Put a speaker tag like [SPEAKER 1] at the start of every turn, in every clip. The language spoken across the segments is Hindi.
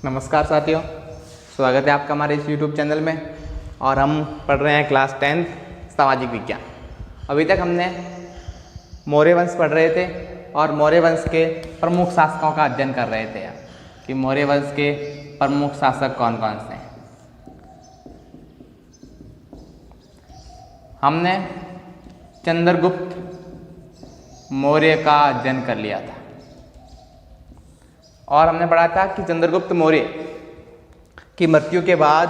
[SPEAKER 1] नमस्कार साथियों, स्वागत है आपका हमारे इस YouTube चैनल में। और हम पढ़ रहे हैं क्लास 10 सामाजिक विज्ञान। अभी तक हमने मौर्य वंश पढ़ रहे थे और मौर्य वंश के प्रमुख शासकों का अध्ययन कर रहे थे कि मौर्य वंश के प्रमुख शासक कौन कौन से हैं। हमने चंद्रगुप्त मौर्य का अध्ययन कर लिया था और हमने पढ़ा था कि चंद्रगुप्त मौर्य की मृत्यु के बाद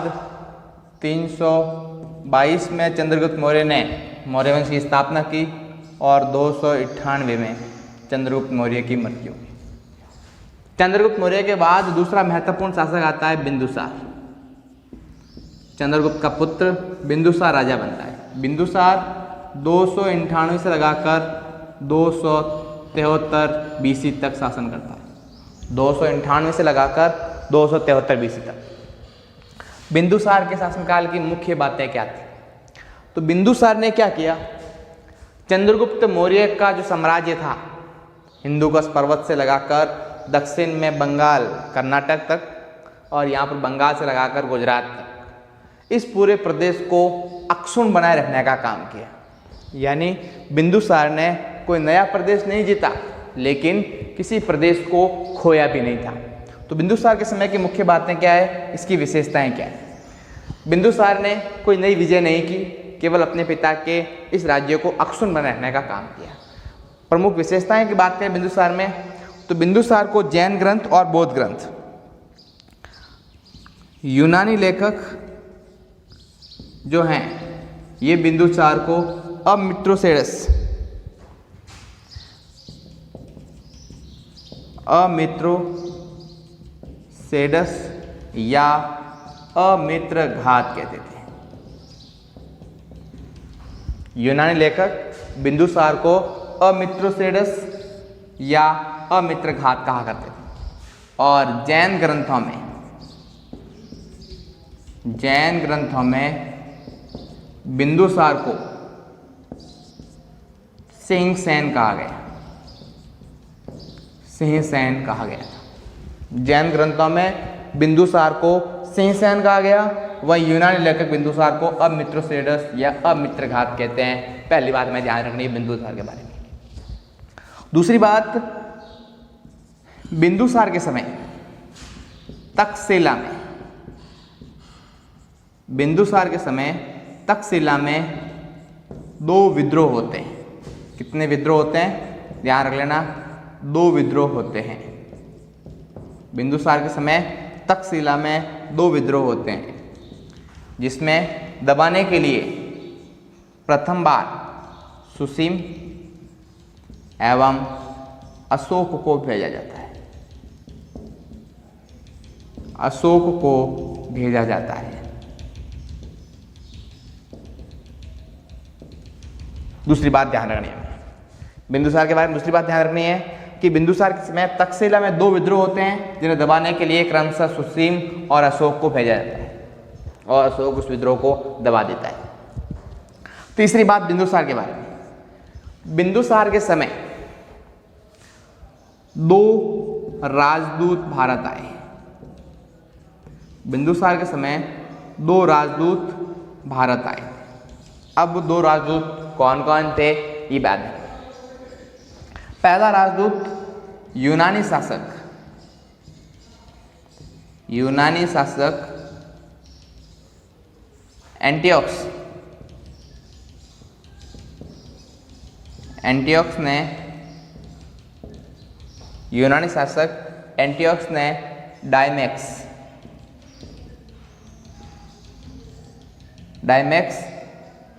[SPEAKER 1] 322 में चंद्रगुप्त मौर्य ने मौर्य वंश की स्थापना की और 298 में चंद्रगुप्त मौर्य की मृत्यु हुई। चंद्रगुप्त मौर्य के बाद दूसरा महत्वपूर्ण शासक आता है बिंदुसार। चंद्रगुप्त का पुत्र बिंदुसार राजा बनता है। बिंदुसार 298 से लगाकर 273 BC तक शासन करता है। 298 से लगाकर 273 BC तक। बिंदुसार के शासनकाल की मुख्य बातें क्या थी? तो बिंदुसार ने क्या किया? चंद्रगुप्त मौर्य का जो साम्राज्य था, हिंदुकुश पर्वत से लगाकर दक्षिण में बंगाल, कर्नाटक तक और यहाँ पर बंगाल से लगाकर गुजरात तक, इस पूरे प्रदेश को अक्षुण्ण बनाए रखने का काम किया। यानी बिंदुसार ने कोई नया प्रदेश नहीं जीता, लेकिन किसी प्रदेश को खोया भी नहीं था। तो बिंदुसार के समय की मुख्य बातें क्या है, इसकी विशेषताएं क्या है? बिंदुसार ने कोई नई विजय नहीं की, केवल अपने पिता के इस राज्य को अक्षुण्ण बनाए रखने का काम किया। प्रमुख विशेषताएं की बात करें बिंदुसार में, तो बिंदुसार को जैन ग्रंथ और बौद्ध ग्रंथ, यूनानी लेखक जो हैं, ये बिंदुसार को अमित्रोसेडस या अमित्रघात कहते थे। यूनानी लेखक बिंदुसार को अमित्रोसेडस या अमित्रघात कहा करते थे। और जैन ग्रंथों में बिंदुसार को सिंहसेन कहा गया। सिंहसेन कहा गया था। जैन ग्रंथों में बिंदुसार को सिंहसेन कहा गया, वह यूनानी लेखक बिंदुसार को अमित्रोसेडस या अमित्रघात कहते हैं। पहली बात हमें ध्यान रखनी है बिंदुसार के बारे में। दूसरी बात, बिंदुसार के समय तक्षशिला में 2 विद्रोह होते हैं। कितने विद्रोह होते हैं? ध्यान रख लेना, 2 विद्रोह होते हैं। बिंदुसार के समय तक्षशिला में 2 विद्रोह होते हैं, जिसमें दबाने के लिए प्रथम बार सुसीम एवं अशोक को भेजा जाता है। दूसरी बात ध्यान रखनी है बिंदुसार के बारे में, दूसरी बात ध्यान रखनी है कि बिंदुसार के समय तक्षशिला में 2 विद्रोह होते हैं, जिन्हें दबाने के लिए क्रमशः सुसीम और अशोक को भेजा जाता है और अशोक उस विद्रोह को दबा देता है। तीसरी बात बिंदुसार के बारे में, बिंदुसार के समय 2 राजदूत भारत आए। बिंदुसार के समय 2 राजदूत भारत आए। अब 2 राजदूत कौन कौन थे, ये बात है। पहला राजदूत यूनानी शासक एंटियोक्स ने डायमेक्स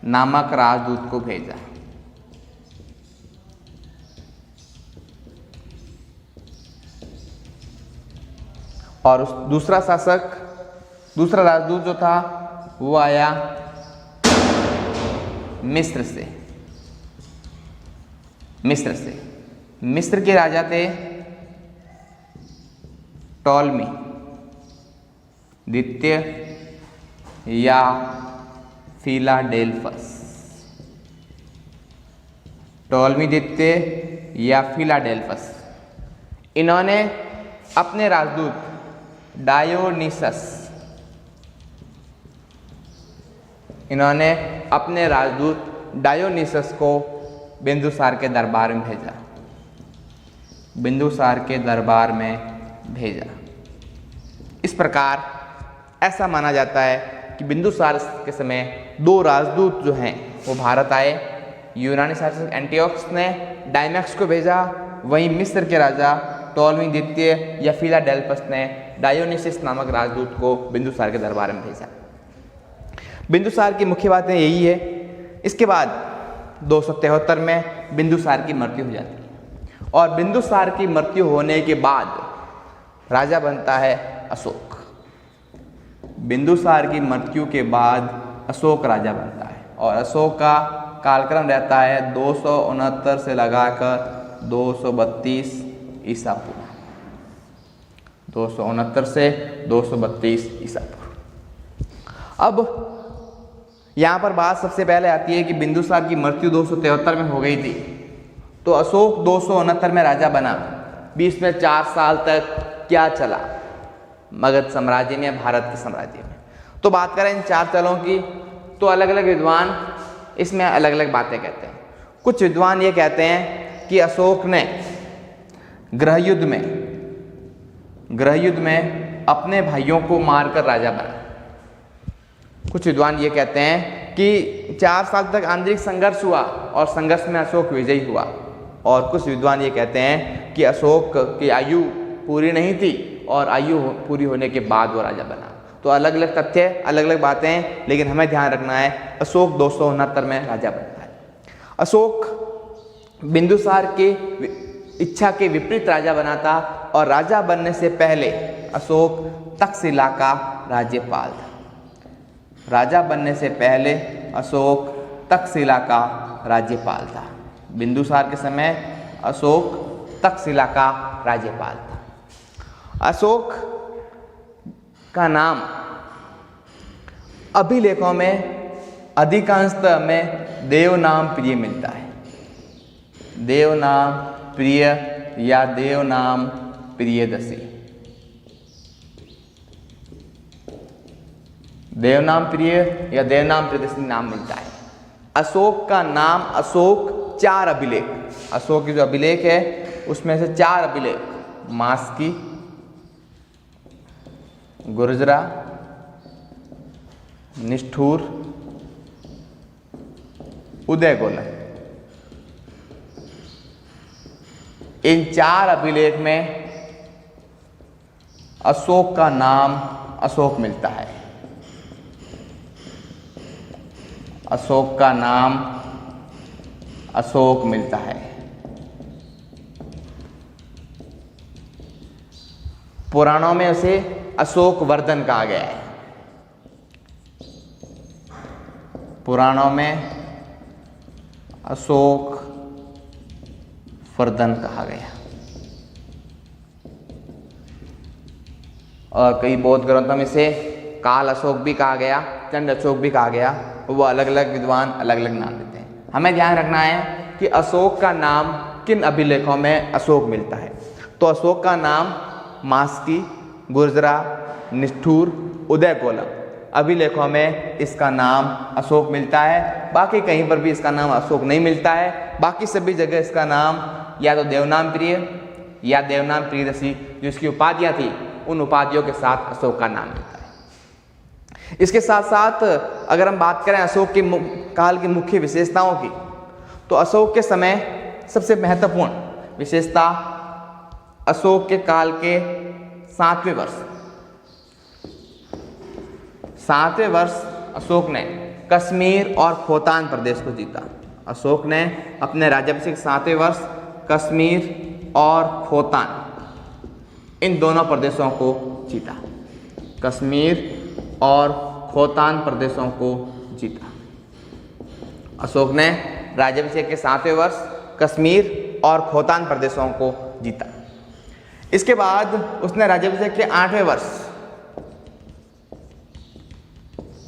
[SPEAKER 1] नामक राजदूत को भेजा। और उस दूसरा राजदूत जो था वो आया मिस्र से। मिस्र के राजा थे टॉलमी द्वितीय या फिलाडेल्फस। टॉलमी द्वितीय या फिलाडेल्फस, इन्होंने अपने राजदूत डायोनिसस, इन्होंने अपने राजदूत डायोनिसस को बिंदुसार के दरबार में भेजा, बिंदुसार के दरबार में भेजा। इस प्रकार ऐसा माना जाता है कि बिंदुसार के समय दो राजदूत जो हैं वो भारत आए। यूनानी शासक एंटियोकस ने डायमैक्स को भेजा, वहीं मिस्र के राजा टोलमी द्वितीय या फिलाडेल्फस ने डायोनिसिस नामक राजदूत को बिंदुसार के दरबार में भेजा। बिंदुसार की मुख्य बातें यही है। इसके बाद 273 में बिंदुसार की मृत्यु हो जाती है और बिंदुसार की मृत्यु होने के बाद राजा बनता है अशोक। बिंदुसार की मृत्यु के बाद अशोक राजा बनता है और अशोक का कालक्रम रहता है 269 से लगाकर 232 ईसा पूर्व, 269 से 232 ईसा पूर्व। अब यहाँ पर बात सबसे पहले आती है कि बिंदुसार की मृत्यु 273 में हो गई थी, तो अशोक 269 में राजा बना। बीच में 4 साल तक क्या चला मगध साम्राज्य में, भारत के साम्राज्य में। तो बात करें इन 4 सालों की, तो अलग अलग विद्वान इसमें अलग अलग बातें कहते हैं। कुछ विद्वान ये कहते हैं कि अशोक ने गृहयुद्ध में अपने भाइयों को मारकर राजा बना। कुछ विद्वान ये कहते हैं कि 4 साल तक आंतरिक संघर्ष हुआ और संघर्ष में अशोक विजयी हुआ, और कुछ विद्वान ये कहते हैं कि अशोक की आयु पूरी नहीं थी और आयु पूरी होने के बाद वो राजा बना। तो अलग अलग तथ्य, अलग अलग बातें, लेकिन हमें ध्यान रखना है अशोक 269 में राजा बनता है। अशोक बिंदुसार की इच्छा के विपरीत राजा बना था और राजा बनने से पहले अशोक तक्षशिला का राज्यपाल था। राजा बनने से पहले अशोक तक्षशिला का राज्यपाल था। बिंदुसार के समय अशोक तक्षशिला का राज्यपाल था। अशोक का नाम अभिलेखों में अधिकांशतः में देवनाम प्रिय मिलता है। देवनाम प्रिय या देवनाम प्रियदर्शी, देवनाम प्रिय या देवनाम प्रियदर्शी नाम मिलता है। अशोक का नाम, अशोक 4 अभिलेख, अशोक की जो अभिलेख है उसमें से 4 अभिलेख, मास्की, गुर्जरा, निष्ठुर, उदयगोलन, इन 4 अभिलेख में अशोक का नाम अशोक मिलता है। अशोक का नाम अशोक मिलता है। पुराणों में उसे अशोक वर्धन कहा गया है। पुराणों में अशोक वर्धन कहा गया और कई बौद्ध ग्रंथों में से काल अशोक भी कहा गया, चंड अशोक भी कहा गया। वो अलग अलग विद्वान अलग अलग नाम देते हैं। हमें ध्यान रखना है कि अशोक का नाम किन अभिलेखों में अशोक मिलता है। तो अशोक का नाम मास्की, गुर्जरा, निष्ठुर, उदयगोलम अभिलेखों में इसका नाम अशोक मिलता है। बाकी कहीं पर भी इसका नाम अशोक नहीं मिलता है। बाकी सभी जगह इसका नाम या तो देवनाम प्रिय या देवनाम प्रियदर्शी, जो इसकी उपाधियाँ थी, उन उपाधियों के साथ अशोक का नाम मिलता है। इसके साथ साथ अगर हम बात करें अशोक के काल की मुख्य विशेषताओं की, तो अशोक के समय सबसे महत्वपूर्ण विशेषता अशोक के काल के 7वें वर्ष अशोक ने कश्मीर और खोतान प्रदेश को जीता। अशोक ने अपने राज्याभिषेक 7वें वर्ष कश्मीर और खोतान इन दोनों प्रदेशों को जीता। कश्मीर और खोतान प्रदेशों को जीता। अशोक ने राज्याभिषेक के 7वें वर्ष कश्मीर और खोतान प्रदेशों को जीता। इसके बाद उसने राज्याभिषेक के 8वें वर्ष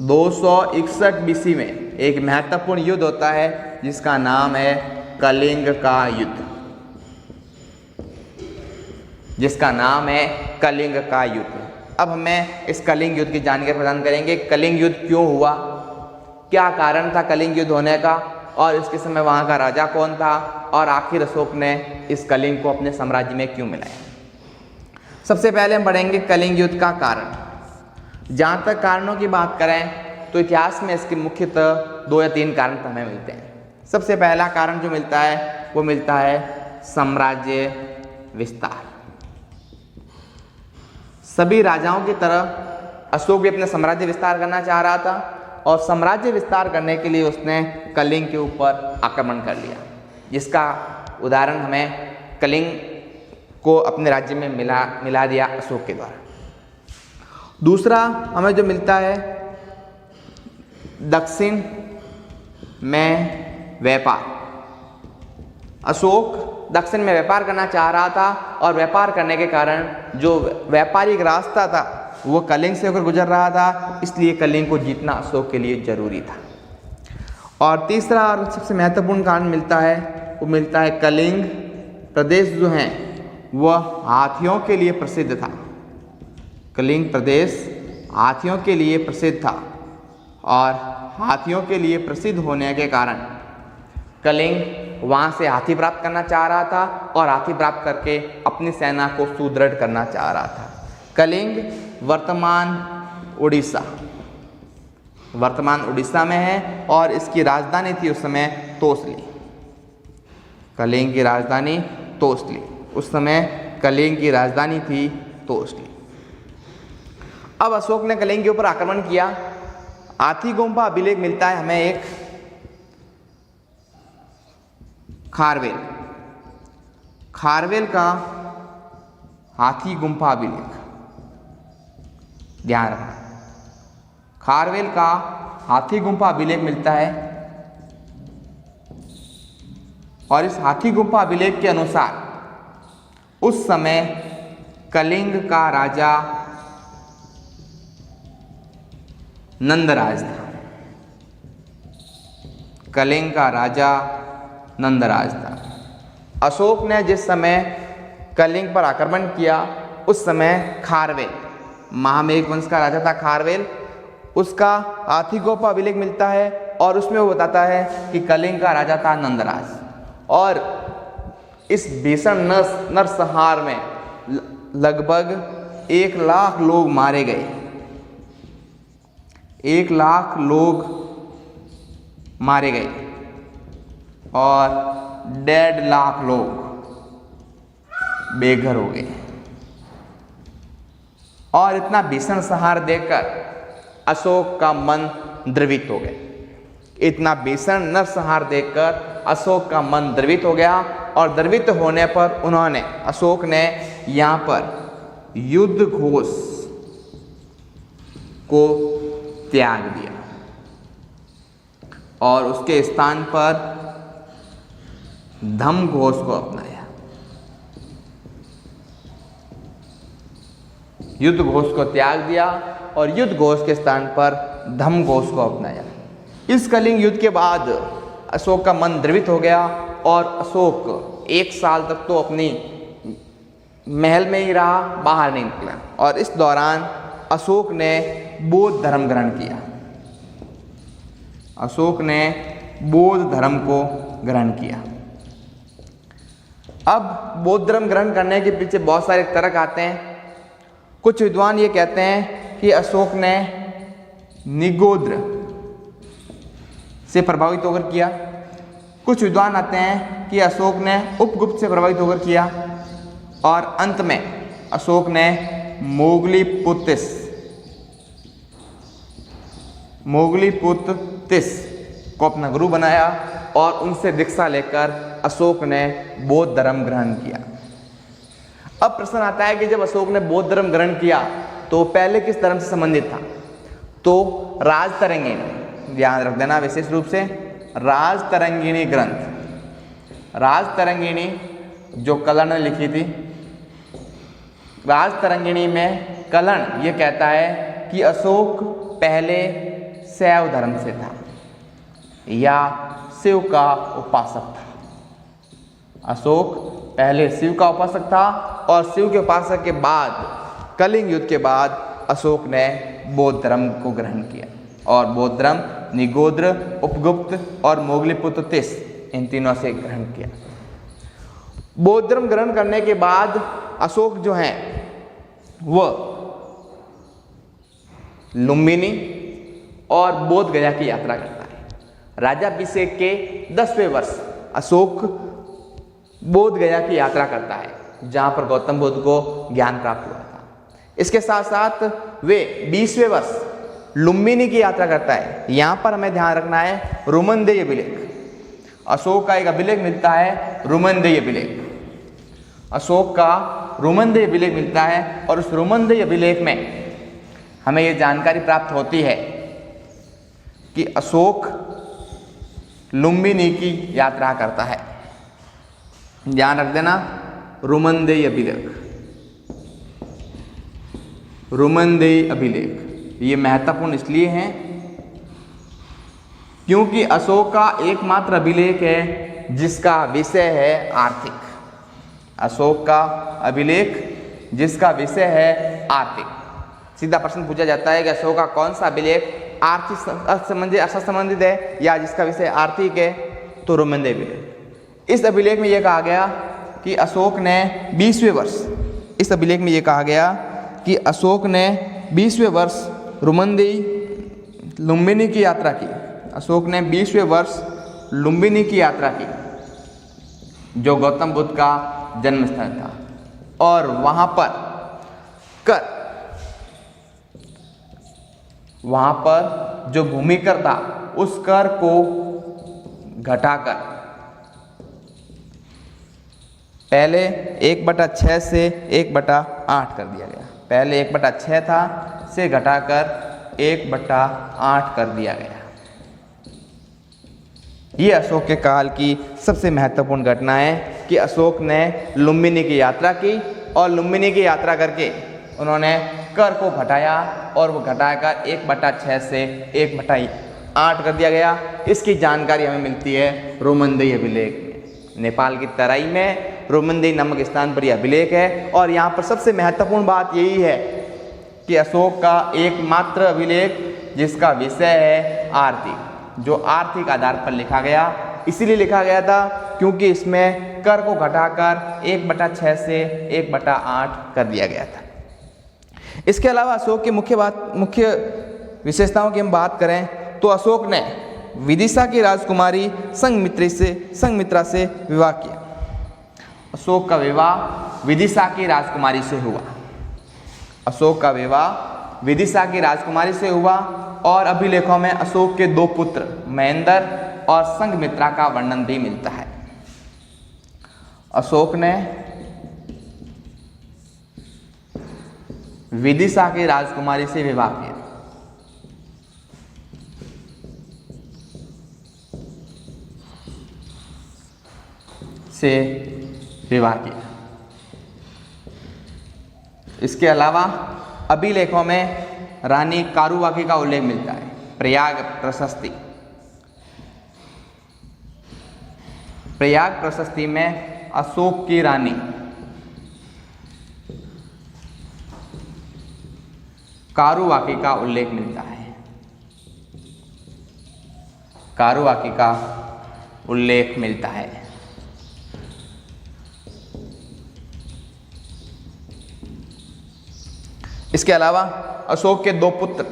[SPEAKER 1] 261 बीसी में एक महत्वपूर्ण युद्ध होता है जिसका नाम है कलिंग का युद्ध, जिसका नाम है कलिंग का युद्ध। अब हमें इस कलिंग युद्ध की जानकारी प्रदान करेंगे। कलिंग युद्ध क्यों हुआ, क्या कारण था कलिंग युद्ध होने का, और इसके समय वहाँ का राजा कौन था, और आखिर अशोक ने इस कलिंग को अपने साम्राज्य में क्यों मिलाया। सबसे पहले हम पढ़ेंगे कलिंग युद्ध का कारण। जहाँ तक कारणों की बात करें तो इतिहास में इसके मुख्यतः 2 या 3 कारण हमें मिलते हैं। सबसे पहला कारण जो मिलता है वो मिलता है साम्राज्य विस्तार। सभी राजाओं की तरह अशोक भी अपना साम्राज्य विस्तार करना चाह रहा था, और साम्राज्य विस्तार करने के लिए उसने कलिंग के ऊपर आक्रमण कर लिया, जिसका उदाहरण हमें कलिंग को अपने राज्य में मिला दिया अशोक के द्वारा। दूसरा हमें जो मिलता है दक्षिण में व्यापार। अशोक दक्षिण में व्यापार करना चाह रहा था, और व्यापार करने के कारण जो व्यापारिक रास्ता था वो कलिंग से होकर गुजर रहा था, इसलिए कलिंग को जीतना अशोक के लिए जरूरी था। और तीसरा और सबसे महत्वपूर्ण कारण मिलता है वो मिलता है कलिंग प्रदेश जो है वह हाथियों के लिए प्रसिद्ध था। कलिंग प्रदेश हाथियों के लिए प्रसिद्ध था, और हाथियों के लिए प्रसिद्ध होने के कारण कलिंग वहाँ से हाथी प्राप्त करना चाह रहा था, और हाथी प्राप्त करके अपनी सेना को सुदृढ़ करना चाह रहा था। कलिंग वर्तमान उड़ीसा में है, और इसकी राजधानी थी उस समय तोसली। कलिंग की राजधानी तोसली, उस समय कलिंग की राजधानी थी तोसली। अब अशोक ने कलिंग के ऊपर आक्रमण किया। हाथी गुम्फा अभिलेख मिलता है हमें एक खारवेल का हाथी गुम्फा अभिलेख, ध्यान रखना, खारवेल का हाथी गुम्फा अभिलेख मिलता है। और इस हाथी गुम्फा अभिलेख के अनुसार उस समय कलिंग का राजा नंदराज था। कलिंग का राजा नंदराज था। अशोक ने जिस समय कलिंग पर आक्रमण किया उस समय खारवेल, महामेघ वंश का राजा था खारवेल, उसका हाथी गुम्फा अभिलेख मिलता है, और उसमें वो बताता है कि कलिंग का राजा था नंदराज। और इस भीषण नरसंहार में लगभग 1 लाख लोग मारे गए। 1 लाख लोग मारे गए, और 1.5 लाख लोग बेघर हो गए। और इतना भीषण संहार देखकर अशोक का मन द्रवित हो गया। इतना भीषण नरसंहार देखकर अशोक का मन द्रवित हो गया, और द्रवित होने पर अशोक ने यहाँ पर युद्ध घोष को त्याग दिया, और उसके स्थान पर धम्म घोष को अपनाया। युद्ध घोष को त्याग दिया और युद्ध घोष के स्थान पर धम्म घोष को अपनाया। इस कलिंग युद्ध के बाद अशोक का मन द्रवित हो गया, और अशोक 1 साल तक तो अपनी महल में ही रहा, बाहर नहीं निकला। और इस दौरान अशोक ने बौद्ध धर्म ग्रहण किया। अशोक ने बौद्ध धर्म को ग्रहण किया। अब बौद्ध धर्म ग्रहण करने के पीछे बहुत सारे तर्क आते हैं। कुछ विद्वान ये कहते हैं कि अशोक ने निगोद्र से प्रभावित होकर किया। कुछ विद्वान आते हैं कि अशोक ने उपगुप्त से प्रभावित होकर किया, और अंत में अशोक ने मोगलीपुत्र को अपना गुरु बनाया, और उनसे दीक्षा लेकर अशोक ने बौद्ध धर्म ग्रहण किया। अब प्रश्न आता है कि जब अशोक ने बौद्ध धर्म ग्रहण किया तो पहले किस धर्म से संबंधित था? तो राजतरंगिणी, ध्यान रख देना विशेष रूप से, राजतरंगिणी ग्रंथ, राजतरंगिणी जो कलण ने लिखी थी। राजतरंगिणी में कलण ये कहता है कि अशोक पहले शैव धर्म से था या शिव का उपासक था। अशोक पहले शिव का उपासक था, और शिव के उपासक के बाद कलिंग युद्ध के बाद अशोक ने बौद्ध धर्म को ग्रहण किया और बौद्ध धर्म निगोद्र, उपगुप्त और मोगलीपुत्र तिस इन तीनों से ग्रहण किया। बौद्ध धर्म ग्रहण करने के बाद अशोक जो हैं वह लुम्बिनी और बोध गया की यात्रा करता है। राज्याभिषेक के 10वें वर्ष अशोक बोध गया की यात्रा करता है जहाँ पर गौतम बुद्ध को ज्ञान प्राप्त हुआ था। इसके साथ साथ वे 20वें वर्ष लुम्बिनी की यात्रा करता है। यहाँ पर हमें ध्यान रखना है रुमनदेही अभिलेख, अशोक का एक अभिलेख मिलता है रुमनदेही अभिलेख, अशोक का रुमनदेही अभिलेख मिलता है और उस रुमनदेही अभिलेख में हमें ये जानकारी प्राप्त होती है कि अशोक लुम्बिनी की यात्रा करता है। ध्यान रख देना रुमनदेही अभिलेख, रुमनदेही अभिलेख ये महत्वपूर्ण इसलिए हैं क्योंकि अशोक का एकमात्र अभिलेख है जिसका विषय है आर्थिक। अशोक का अभिलेख जिसका विषय है आर्थिक। सीधा प्रश्न पूछा जाता है कि अशोक का कौन सा अभिलेख आर्थिक अर्थ संबंधित है या जिसका विषय आर्थिक है, तो रुमनदेही अभिलेख। इस अभिलेख में यह कहा गया कि अशोक ने 20वें वर्ष, इस अभिलेख में यह कहा गया कि अशोक ने 20वें वर्ष लुम्बिनी की यात्रा की। अशोक ने 20वें वर्ष लुम्बिनी की यात्रा की जो गौतम बुद्ध का जन्म स्थल था और वहाँ पर जो भूमि कर था उस कर को घटाकर पहले 1/6 से 1/8 कर दिया गया। पहले 1/6 था से घटाकर 1/8 कर दिया गया। ये अशोक के काल की सबसे महत्वपूर्ण घटना है कि अशोक ने लुम्बिनी की यात्रा की और लुम्बिनी की यात्रा करके उन्होंने कर को घटाया और वो घटाकर 1/6 से 1/8 कर दिया गया। इसकी जानकारी हमें मिलती है रुमनदेही अभिलेख में। नेपाल की तराई में रुमनदेही नामक स्थान पर यह अभिलेख है और यहाँ पर सबसे महत्वपूर्ण बात यही है कि अशोक का एकमात्र अभिलेख जिसका विषय है आर्थिक, जो आर्थिक आधार पर लिखा गया। इसीलिए लिखा गया था क्योंकि इसमें कर को घटाकर 1/6 से 1/8 कर दिया गया था। इसके अलावा अशोक की मुख्य विशेषताओं की हम बात करें तो अशोक ने विदिशा की राजकुमारी संघमित्रा से विवाह किया। अशोक का विवाह विदिशा की राजकुमारी से हुआ। अशोक का विवाह विदिशा की राजकुमारी से हुआ और अभिलेखों में अशोक के 2 पुत्र महेंद्र और संघमित्रा का वर्णन भी मिलता है। अशोक ने विदिशा की राजकुमारी से विवाह किया। इसके अलावा अभिलेखों में रानी कारुवाकी का उल्लेख मिलता है। प्रयाग प्रशस्ति में अशोक की रानी कारुवाकी का उल्लेख मिलता है। कारुवाकी का उल्लेख मिलता है। इसके अलावा अशोक के 2 पुत्र,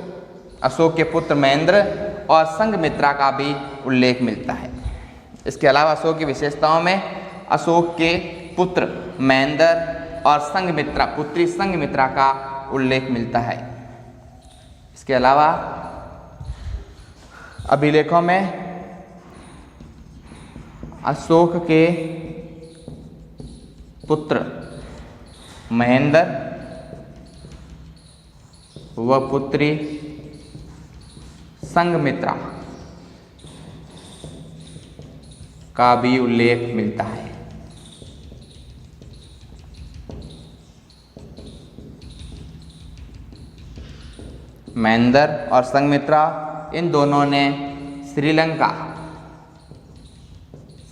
[SPEAKER 1] अशोक के पुत्र महेंद्र और संघमित्रा का भी उल्लेख मिलता है। इसके अलावा अशोक की विशेषताओं में अशोक के पुत्र महेंद्र और संघमित्रा, पुत्री संघमित्रा का उल्लेख मिलता है। इसके अलावा अभिलेखों में अशोक के पुत्र महेंद्र व पुत्री संघमित्रा का भी उल्लेख मिलता है। महेंद्र और संघमित्रा इन दोनों ने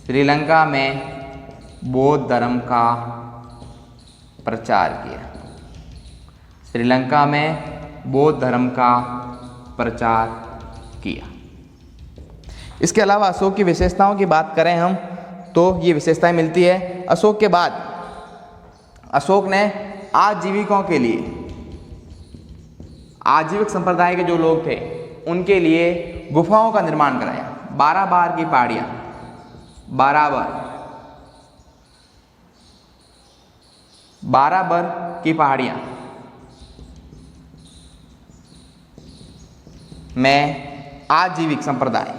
[SPEAKER 1] श्रीलंका में बौद्ध धर्म का प्रचार किया। श्रीलंका में बौद्ध धर्म का प्रचार किया। इसके अलावा अशोक की विशेषताओं की बात करें हम तो ये विशेषताएं मिलती है। अशोक के बाद अशोक ने आजीविकों के लिए, आजीविक संप्रदाय के जो लोग थे उनके लिए गुफाओं का निर्माण कराया। 12 बार की पहाड़ियाँ, 12 बार की पहाड़ियाँ में आजीविक संप्रदाय,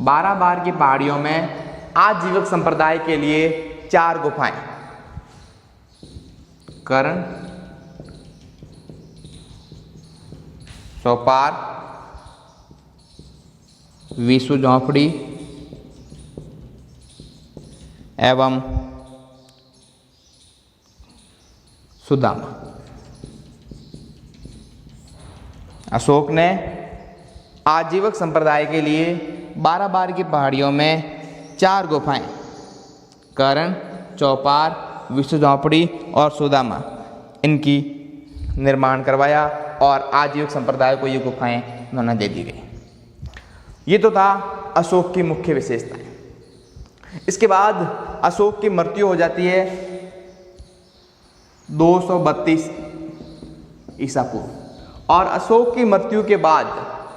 [SPEAKER 1] 12 बार की पहाड़ियों में आजीविक संप्रदाय के लिए 4 गुफाएं, कर्ण, चौपार, विष्णु झोंपड़ी एवं सुदामा। अशोक ने आजीविक संप्रदाय के लिए 12 बार की पहाड़ियों में 4 गुफाएं, कर्ण, चौपार, विष्णु झोंपड़ी और सुदामा, इनकी निर्माण करवाया और आजीविक संप्रदाय को ये गुफाएं उन्होंने दे दी गई। ये तो था अशोक की मुख्य विशेषताएं। इसके बाद अशोक की मृत्यु हो जाती है 232 ईसा पूर्व। और अशोक की मृत्यु के बाद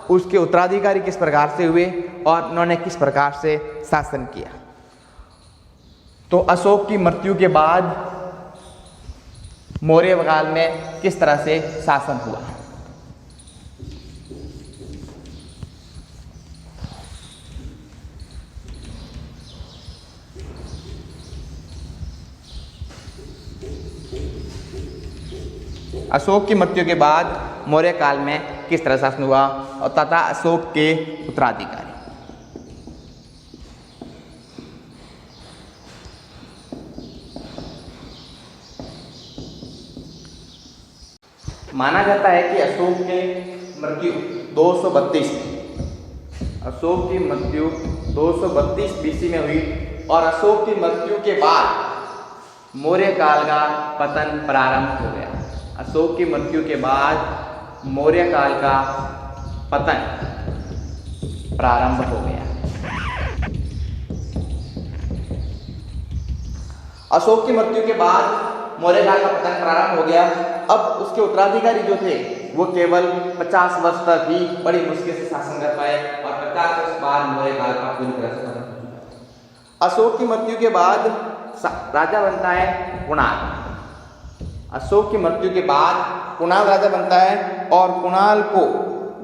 [SPEAKER 1] उसके उत्तराधिकारी किस प्रकार से हुए और उन्होंने किस प्रकार से शासन किया। तो अशोक की मृत्यु के बाद मौर्य काल में किस तरह से शासन हुआ। अशोक की मृत्यु के बाद मौर्य काल में किस तरह शासन हुआ और तथा अशोक के उत्तराधिकारी। माना जाता है कि अशोक की मृत्यु 232 अशोक की मृत्यु 232 बीसी में हुई और अशोक की मृत्यु के बाद मौर्य काल का पतन प्रारंभ हो गया। अशोक की मृत्यु के बाद मौर्य काल का पतन प्रारंभ हो गया। अशोक की मृत्यु के बाद मौर्य काल का पतन प्रारंभ हो गया। अब उसके उत्तराधिकारी जो थे वो केवल 50 वर्ष तक ही बड़ी मुश्किल से शासन कर पाए और 50 वर्ष बाद मौर्य काल का पूरी तरह से खत्म हो चुका। अशोक की मृत्यु के बाद राजा बनता है कुणाल। अशोक की मृत्यु के बाद कुणाल राजा बनता है और कुणाल को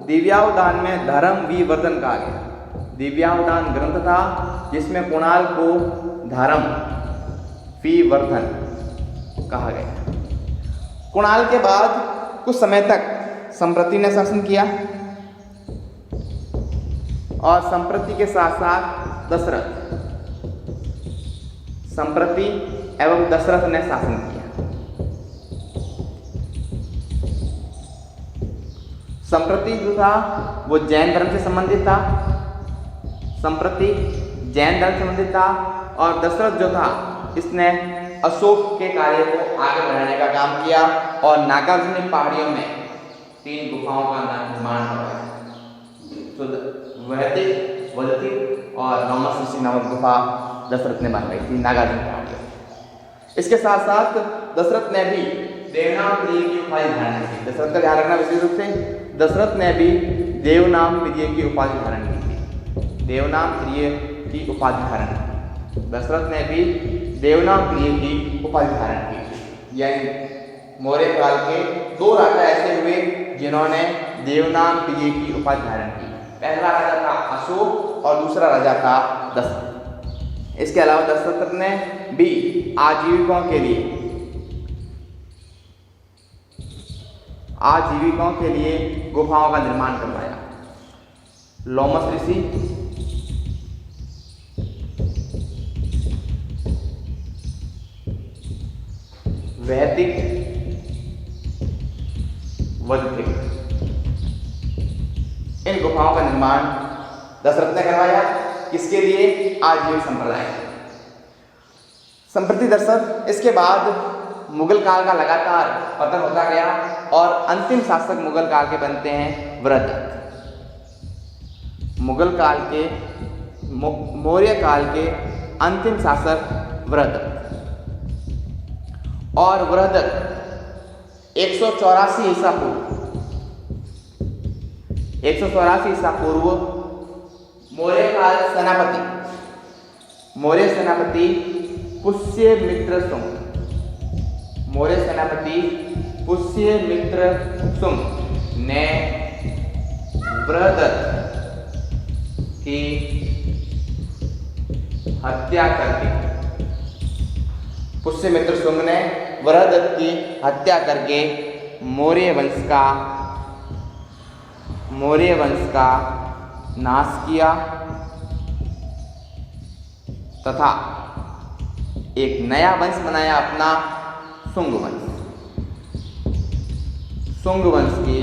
[SPEAKER 1] दिव्यावदान में धर्म विवर्धन कहा गया। दिव्यावदान ग्रंथ था जिसमें कुणाल को धर्म विवर्धन कहा गया। कुणाल के बाद कुछ समय तक संप्रति ने शासन किया और संप्रति के साथ साथ दशरथ, संप्रति एवं दशरथ ने शासन किया। संप्रति जो था वो जैन धर्म से संबंधित था, संप्रति जैन धर्म से संबंधित था और दशरथ जो था इसने अशोक के कार्य को आगे बढ़ाने का काम किया और नागार्जुन पहाड़ियों में 3 गुफाओं का निर्माण करवाया। तो वैदिक, वदति और नौमस नामक गुफा दशरथ ने बनवाई थी नागार्जुन पहाड़ियों। इसके साथ साथ दशरथ ने भी देवनाम प्रिय की उपाधि धारण की। दशरथ का ध्यान रखना विशेष रूप से, दशरथ ने भी देवनाम प्रिय की उपाधि धारण की थी। देवनाम प्रिय की उपाधि धारण की। दशरथ ने भी देवनाम प्रिय की उपाधि धारण की। यानी मौर्य काल के 2 राजा ऐसे हुए जिन्होंने देवनाम प्रिय की उपाधि धारण की। पहला राजा था अशोक और दूसरा राजा था दशरथ। इसके अलावा दशरथ ने भी आजीविकों के लिए गुफाओं का निर्माण करवाया। लोमस ऋषि, वैदिक, वैदिक, इन गुफाओं का निर्माण दशरथ ने करवाया। किसके लिए? आजीविक संप्रदाय। संप्रति दशरथ। इसके बाद मुगल काल का लगातार पतन होता गया और अंतिम शासक मुगल काल के बनते हैं वृहदत्त। मुगल काल के मौर्य काल के अंतिम शासक वृहदत्त। और वृहदत्त 184 ईसा पूर्व 184 ईसा पूर्व मौर्य सेनापति पुष्यमित्र शुंग ने वृहदत्त की हत्या करके पुष्यमित्र शुंग ने वृहदत्त की हत्या करके मौर्य वंश का नाश किया तथा एक नया वंश बनाया अपना शुंग वंश की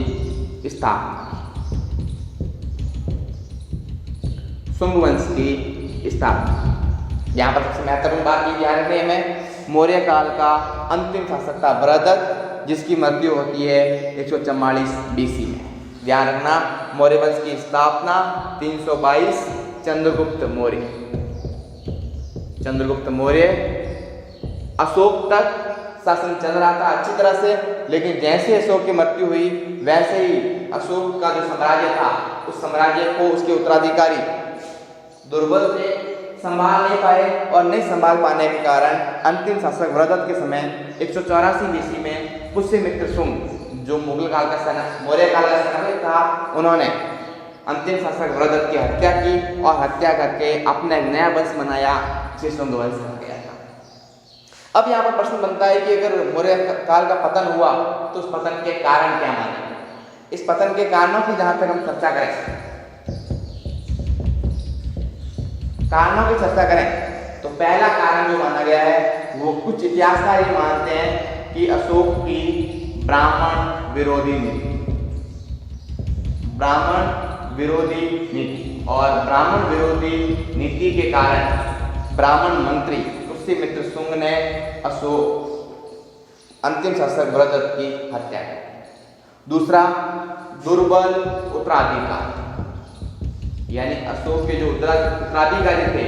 [SPEAKER 1] स्थापना। यहाँ पर सबसे महत्वपूर्ण बात ये ध्यान रखनी है, मौर्य काल का अंतिम शासक था वृहदत्त, जिसकी मृत्यु होती है 144 BC में। ध्यान रखना, मौर्य वंश की स्थापना 322 चंद्रगुप्त मौर्य अशोक तक शासन चल रहा था अच्छी तरह से, लेकिन जैसे अशोक की मृत्यु हुई वैसे ही अशोक का जो साम्राज्य था उस साम्राज्य को उसके उत्तराधिकारी दुर्बल थे, संभाल नहीं पाए और नहीं संभाल पाने के कारण अंतिम शासक वृहदत्त के समय 184 BC में पुष्यमित्र शुंग जो मौर्य काल का सेनापति था, उन्होंने अंतिम शासक वृहदत्त की हत्या की और हत्या करके अपना एक नया वंश बनाया, जिसे शुंग वंश कहा गया था। अब यहाँ पर प्रश्न बनता है कि अगर मौर्य काल का पतन हुआ तो उस पतन के कारण क्या माने। इस पतन के कारणों की जहां तक हम चर्चा करें तो पहला कारण जो माना गया है वो कुछ इतिहासकार ये मानते हैं कि अशोक की ब्राह्मण विरोधी नीति और ब्राह्मण विरोधी नीति के कारण ब्राह्मण मंत्री पुष्यमित्र शुंग ने अंतिम शासक वृहदत्त की हत्या की। दूसरा, दुर्बल उत्तराधिकार, यानी अशोक के जो उत्तराधिकारी थे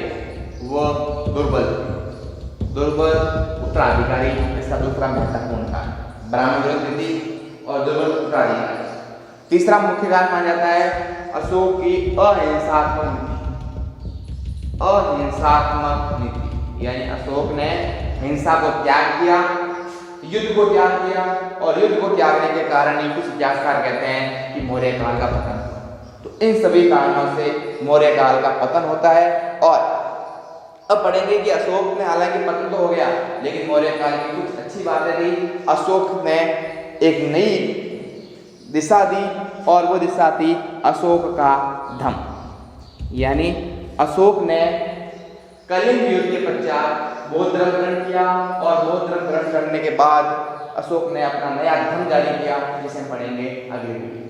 [SPEAKER 1] वो दुर्बल उत्तराधिकारी, इसका दूसरा महत्वपूर्ण कारण ब्राह्मण विरोधी नीति और दुर्बल उत्तराधिकारी। तीसरा मुख्य कारण माना जाता है अशोक की अहिंसात्मक नीति, यानी अशोक ने हिंसा को त्याग किया, युद्ध को त्याग किया और युद्ध को त्यागने के कारण ही कुछ इतिहासकार कहते हैं कि मौर्य काल का पतन हुआ। तो इन सभी कारणों से मौर्य काल का पतन होता है। और अब पढ़ेंगे कि अशोक ने हालांकि पतन तो हो गया, लेकिन मौर्य काल की कुछ अच्छी बातें थी। अशोक ने एक नई दिशा दी और वो दिशा थी अशोक का धम्म, यानी अशोक ने कलिंग युद्ध के पश्चात बौद्ध धर्म ग्रहण किया और बौद्ध धर्म ग्रहण करने के बाद अशोक ने अपना नया धर्म जारी किया, जिसे हम पढ़ेंगे अगले वीडियो।